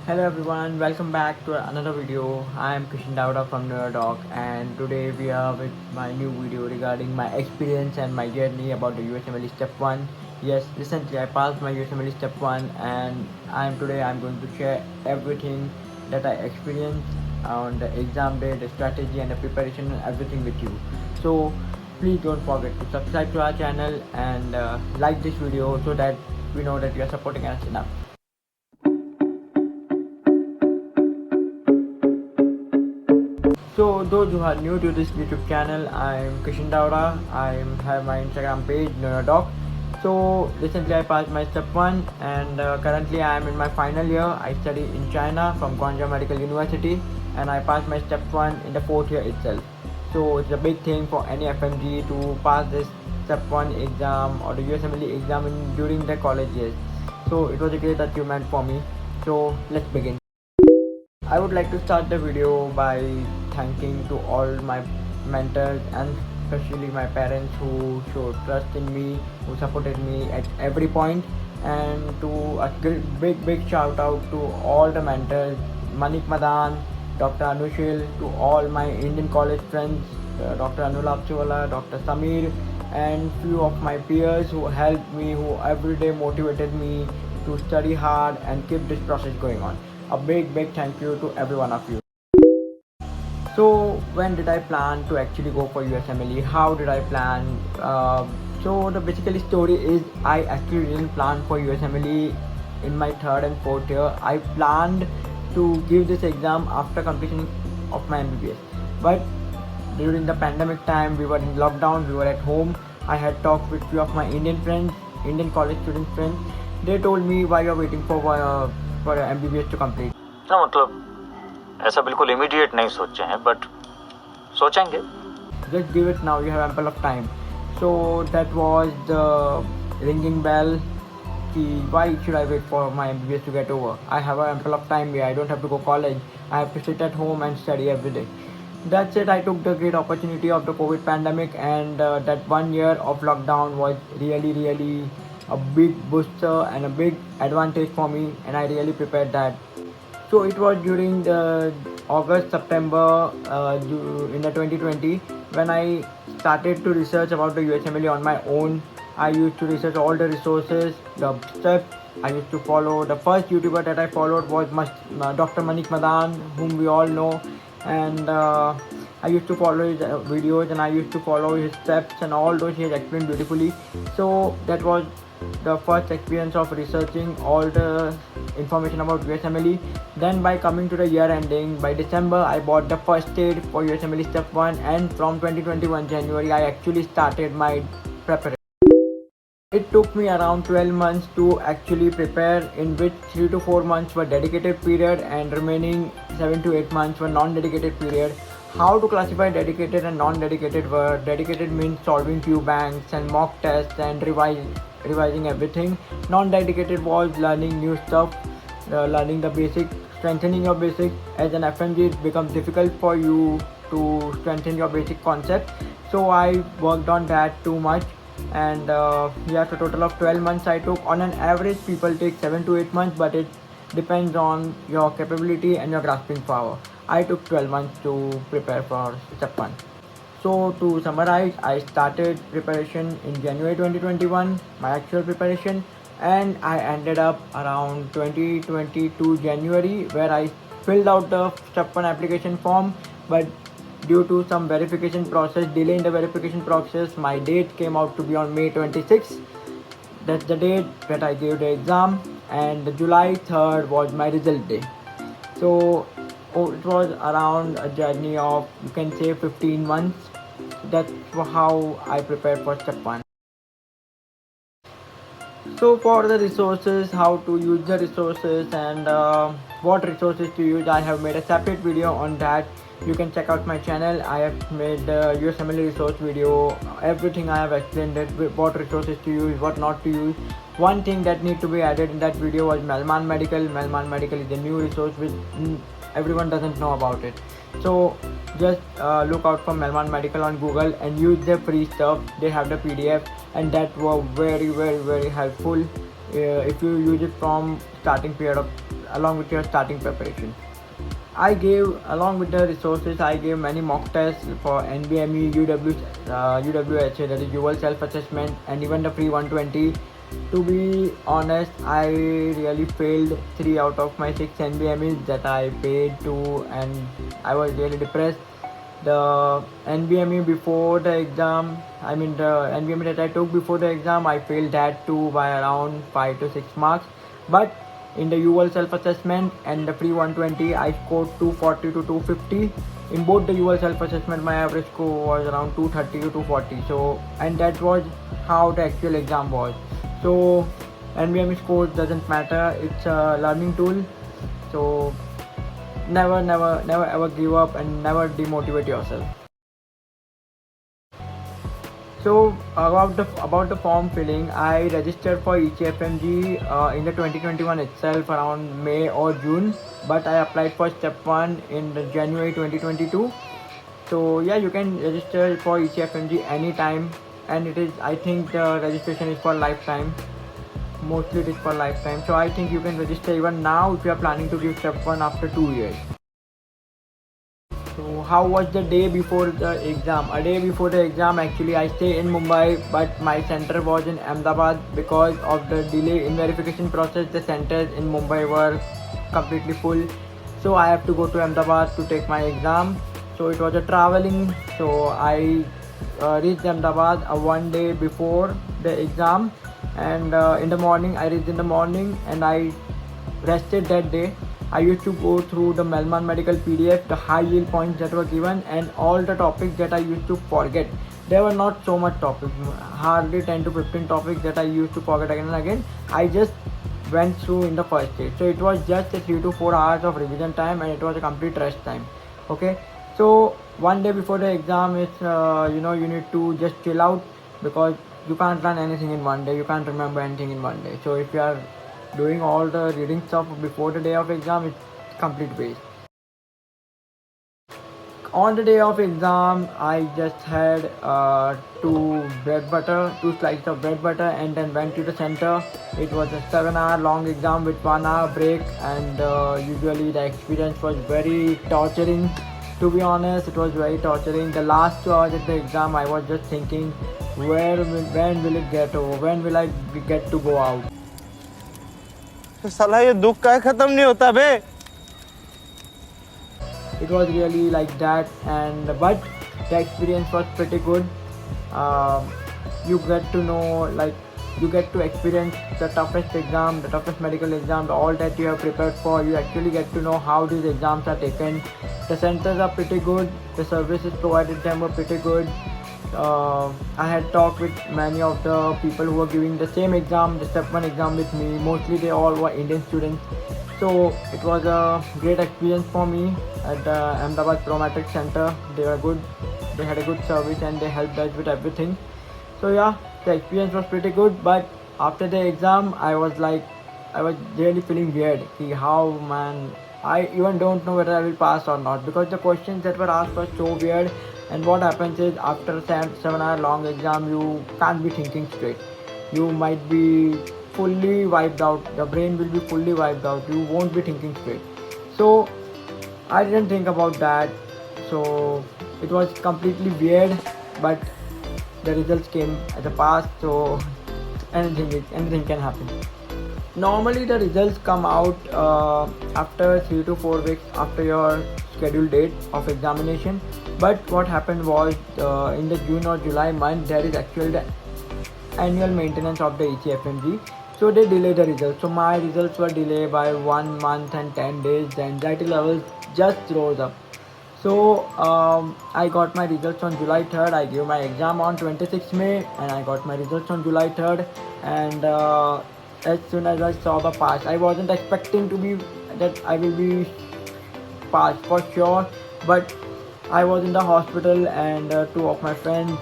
Hello everyone, welcome back to another video. I am Kishan Dauda from Neurodoc, and today we are with my new video regarding my experience and my journey about the USMLE Step 1. Yes, recently I passed my USMLE Step 1, and I'm going to share everything that I experienced on the exam day, the strategy and the preparation and everything with you. So please don't forget to subscribe to our channel and like this video so that we know that you are supporting us enough. So those who are new to this YouTube channel, I'm Kishan Daura. I have my Instagram page Neurodoc. So recently I passed my step 1 and currently I am in my final year. I study in China from Guangzhou Medical University and I passed my step 1 in the 4th year itself. So it's a big thing for any FMG to pass this step 1 exam or the USMLE exam during the college years. So it was a great achievement for me. So let's begin. I would like to start the video by thanking to all my mentors and especially my parents who showed trust in me, who supported me at every point, and to a big shout out to all the mentors, Manik Madan, Dr. Anushil, to all my Indian college friends, Dr. Anulab Chola, Dr. Samir, and few of my peers who helped me, who every day motivated me to study hard and keep this process going on. A big thank you to every one of you. So when did I plan to actually go for USMLE? How did I plan? So the basically story is I actually didn't plan for USMLE in my 3rd and 4th year. I planned to give this exam after completion of my MBBS. But during the pandemic time, we were in lockdown, we were at home. I had talked with few of my Indian friends, Indian college student friends. They told me why you're waiting for MBBS to complete. ना मतलब ऐसा बिल्कुल immediate नहीं सोचे हैं but सोचेंगे. Just give it now, you have ample of time. So that was the ringing bell. Why should I wait for my MBBS to get over? I have ample of time here. I don't have to go college. I have to sit at home and study every day. That's it. I took the great opportunity of the COVID pandemic, and that 1 year of lockdown was really a big booster and a big advantage for me, and I really prepared that. So it was during the August, September in the 2020 when I started to research about the USMLE on my own. I used to research all the resources, the steps. I used to follow. The first YouTuber that I followed was Dr. Manik Madan, whom we all know, and I used to follow his videos and I used to follow his steps and all those he has explained beautifully. So that was the first experience of researching all the information about USMLE. Then by coming to the year ending, by December I bought the first aid for USMLE Step 1, and from 2021 January I actually started my preparation. It took me around 12 months to actually prepare, in which 3 to 4 months were dedicated period and remaining 7 to 8 months were non-dedicated period. How to classify dedicated and non-dedicated were: dedicated means solving few banks and mock tests and revising everything. Non-dedicated was learning new stuff, learning the basic, strengthening your basic. As an FMG, it becomes difficult for you to strengthen your basic concept. So I worked on that too much, and yeah, so total of 12 months I took. On an average, people take 7 to 8 months, but it depends on your capability and your grasping power. I took 12 months to prepare for step 1. So to summarize, I started preparation in January 2021, my actual preparation, and I ended up around 2022 January, where I filled out the step 1 application form, but due to some verification process, delay in the verification process, my date came out to be on May 26th. That's the date that I gave the exam, and July 3rd was my result day. So it was around a journey of, you can say, 15 months. That's how I prepared for step 1. So for the resources, how to use the resources and what resources to use, I have made a separate video on that. You can check out my channel. I have made the USMLE resource video. Everything I have explained it, what resources to use, what not to use. One thing that need to be added in that video was Melman Medical. Melman Medical is a new resource which everyone doesn't know about it. So just look out for Melman Medical on Google and use their free stuff. They have the PDF, and that was very helpful if you use it from starting period of along with your starting preparation. I gave, along with the resources, I gave many mock tests for NBME, UWHA, that is UL self-assessment, and even the pre 120. To be honest, I really failed 3 out of my 6 NBMEs that I paid to, and I was really depressed. The NBME before the exam, I mean the NBME that I took before the exam, I failed that too by around 5 to 6 marks. But in the UL self-assessment and the pre 120, I scored 240 to 250. In both the UL self-assessment, my average score was around 230 to 240. So, and that was how the actual exam was. So, NBME scores doesn't matter. It's a learning tool. So, never ever give up and never demotivate yourself. So about the form filling, I registered for ECFMG in the 2021 itself around May or June, but I applied for step 1 in the January 2022. So yeah, you can register for ECFMG anytime, and it is, I think the registration is for lifetime. Mostly it is for lifetime. So I think you can register even now if you are planning to give step 1 after 2 years. So how was the day before the exam? A day before the exam, actually I stay in Mumbai, but my center was in Ahmedabad. Because of the delay in verification process, the centers in Mumbai were completely full. So I have to go to Ahmedabad to take my exam. So it was a traveling. So I reached Ahmedabad one day before the exam, and in the morning I reached in the morning, and I rested that day. I used to go through the Melman Medical PDF, the high yield points that were given, and all the topics that I used to forget. There were not so much topics, hardly 10 to 15 topics that I used to forget again and again. I just went through in the first day. So it was just a 3 to 4 hours of revision time, and it was a complete rest time. Okay. So one day before the exam, it's you need to just chill out, because you can't learn anything in one day. You can't remember anything in one day. So if you are doing all the reading stuff before the day of exam, it's complete waste. On the day of exam, I just had two slices of bread butter, and then went to the center. It was a 7-hour long exam with 1 hour break, and usually the experience was very torturing. To be honest, it was very torturing. The last 2 hours of the exam, I was just thinking, when will it get over? When will I get to go out? साला ये दुख का खत्म नहीं होता बे. It was really like that, but the experience was pretty good. You get to know, like, you get to experience the toughest exam, the toughest medical exam, all that you have prepared for. You actually get to know how these exams are taken. The centers are pretty good. The services provided them were pretty good. I had talked with many of the people who were giving the same exam, the step 1 exam with me. Mostly they all were Indian students. So it was a great experience for me at the Ahmedabad Promatric Center. They were good. They had a good service, and they helped us with everything. So yeah, the experience was pretty good. But after the exam, I was really feeling weird. How, man, I even don't know whether I will pass or not, because the questions that were asked were so weird. And what happens is, after a 7-hour long exam, you can't be thinking straight. You might be fully wiped out. The brain will be fully wiped out. You won't be thinking straight. So I didn't think about that. So it was completely weird. But the results came at the pass. So anything can happen. Normally the results come out after 3 to 4 weeks after your scheduled date of examination. But what happened was, in the June or July month, there is actually the annual maintenance of the ECFMG. So they delayed the results. So my results were delayed by 1 month and 10 days. The anxiety levels just rose up. So I got my results on July 3rd. I gave my exam on 26th May, and I got my results on July 3rd. And as soon as I saw the pass, I wasn't expecting that I will be passed for sure. But I was in the hospital, and 2 of my friends,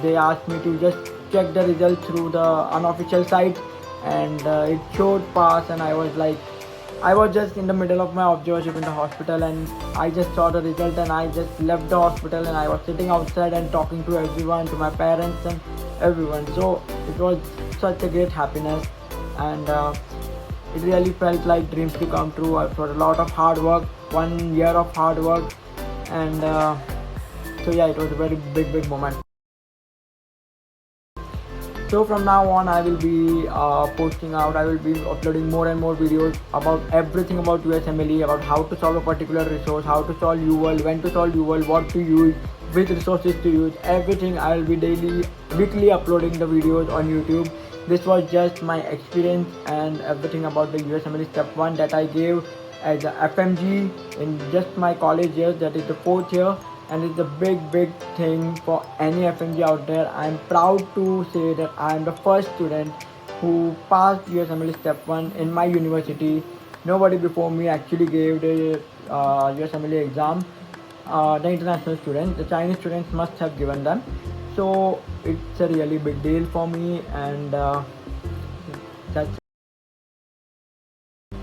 they asked me to just check the result through the unofficial site, and it showed pass. And I was just in the middle of my observership in the hospital, and I just saw the result, and I just left the hospital, and I was sitting outside and talking to everyone, to my parents and everyone. So it was such a great happiness. And it really felt like dreams to come true. It was a lot of hard work, 1 year of hard work, and so yeah, it was a very big moment. So from now on, I will be posting out. I will be uploading more and more videos about everything about USMLE, about how to solve a particular resource, how to solve UL, when to solve UL, what to use, which resources to use. Everything I will be weekly uploading the videos on YouTube. This was just my experience and everything about the USMLE Step 1 that I gave as a FMG in just my college years. That is the 4th year, and it's a big thing for any FMG out there. I'm proud to say that I'm the first student who passed USMLE Step 1 in my university. Nobody before me actually gave the USMLE exam. The international students, the Chinese students must have given them. So it's a really big deal for me, and that's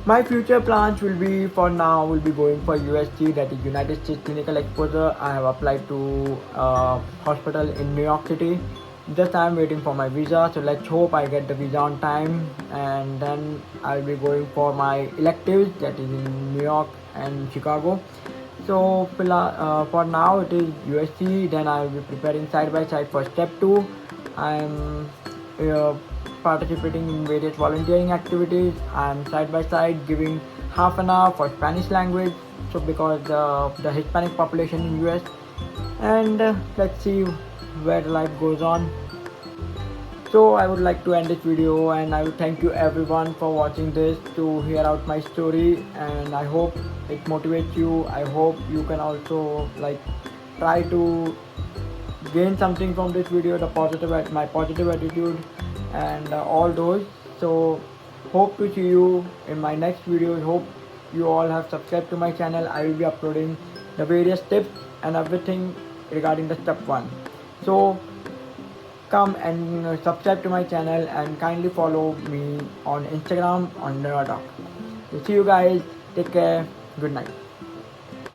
my future plans will be, for now, will be going for USG, that is United States Clinical Exposure. I have applied to hospital in New York City. Just I'm waiting for my visa, so let's hope I get the visa on time, and then I'll be going for my electives, that is in New York and Chicago. So for now it is USC. Then I will be preparing side by side for step 2. I'm participating in various volunteering activities. I'm side by side giving half an hour for Spanish language. So because the Hispanic population in US, and let's see where life goes on. So I would like to end this video, and I would thank you everyone for watching this to hear out my story, and I hope it motivates you. I hope you can also try to gain something from this video, my positive attitude, and all those. So hope to see you in my next video. Hope you all have subscribed to my channel. I will be uploading the various tips and everything regarding the step 1. So come and subscribe to my channel and kindly follow me on Instagram on Nerdtalk. So see you guys. Take care. Good night.